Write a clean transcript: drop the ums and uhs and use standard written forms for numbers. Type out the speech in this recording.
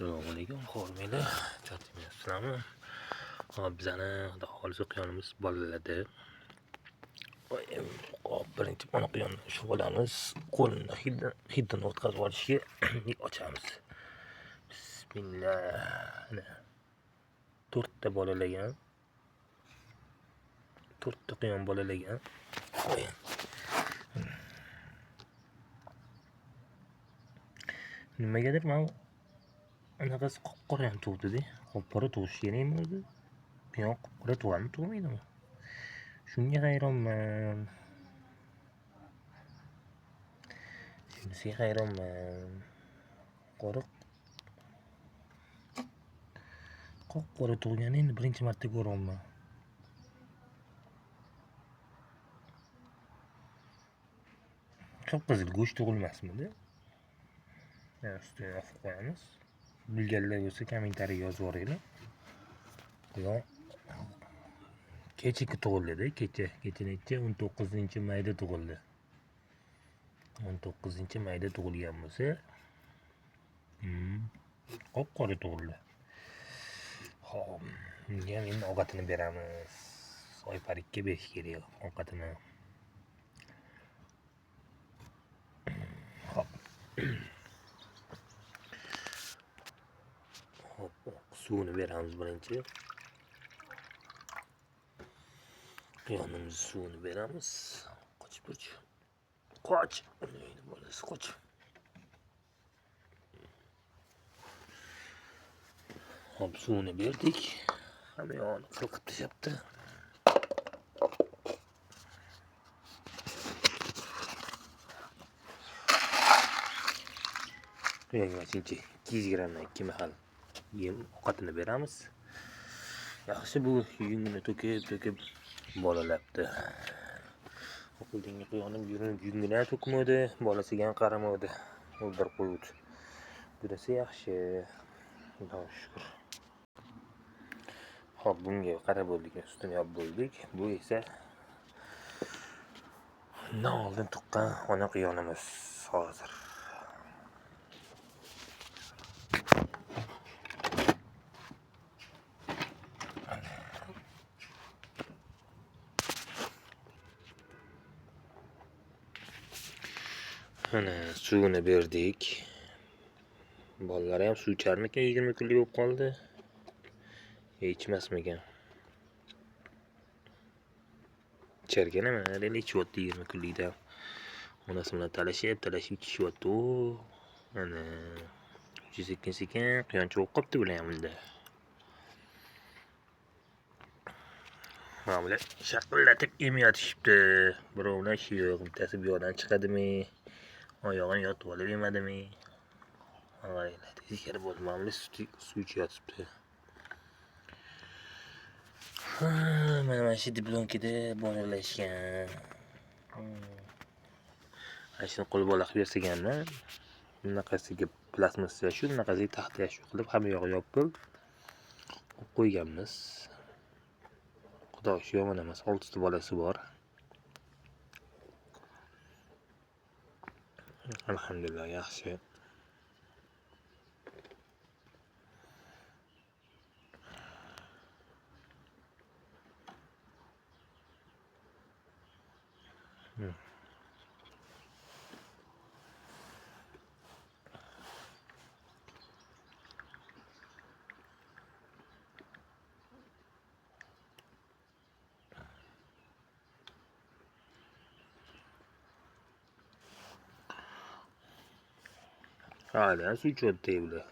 Assalomu alaykum, xormanglar. Charchamayapsizlarmi? Hop, bizani xudo xolisa quyonimiz bolaladi. Hop, birinchi mana quyonni ushlab olamiz. Qo'lini hidini o'tkazib olishga ochamiz. Bismillah. 4 ta bolalagan. 4 ta quyon bolalagan. Nimagadir mana anaqasi qop-qora ham tug'di-da. Qop-qora tug'ish kerakmi o'zi? Quyon qop-qora tug'adimi, tug'maydimi? Shunga hayronman. Shunisiga hayronman. Qop-qora tug'gan endi birinchi marta ko'ryapman. Qip-qizil go'sht tug'ilmasmidi? Ustiga yopib qo'yamiz. Bilganlar bo'lsa kommentariyaga yozib yuboringlar. Quyon kecha tug'ildi-da, kecha 19-mayda tug'ildi. 19-mayda tug'ilgan bo'lsa, qop-qora tug'ildi. Xo'p, bunga endi ovqatini beramiz. Oyparikka berish kerak ovqatini. Hop. Hop, suvini beramiz birinchi. Quyonimiz suvini beramiz. Qochib qoch. Qoch. Neydi bolasi, qoch. Hop, suvini berdik. Hamma yog'ini qilqib tashlabdi. Quyonga aksincha 200 grammdan 2 mahal yem ovqatini beramiz. Yaxshi, bu yungini to'kib bolalabdi. O'qildigan quyonim yungini to'kmadi, bolasiga ham qaramadi. O'ldirib qo'ydi. Burasi yaxshi. Xudoga shukr. Hop, bunga qarab bo'ldik, ustini yopib bo'ldik. Bu esa undan oldin tuqqan ona quyonimiz hozir. Mana suvini berdik. Bolalar ham suv icharmikan, 20 kunlik bo'lib qoldi. Ichmasmikan? Icharkan ham, mana ichyapti 20 kunlikda. Onasi bilan talashib ichishyapti. Mana sekin-sekin quyoncha bo'lib qolibdi bular ham bunda. Mana bular shaqillatib emiyotishibdi. Birovlar ishi yo'q, bittasi bu yoqdan chiqadimi? Oyog'ini yotib olib emadimi? Avaylar, tezkari bo'ldi. Mana bular suv ichyotibdi. Mana shu diplonkida bolalashgan. Ashuni qo'l bola qilib bersaganlar, bunaqasiga plastmassa shu, bunaqasiga taxta shu qilib hamma yog'i yopib qo'yganmiz. Xudo shu yomon emas, 6 ta bolasi bor. Alhamdulillah, yaxshi. Hala suv ichyapti bular.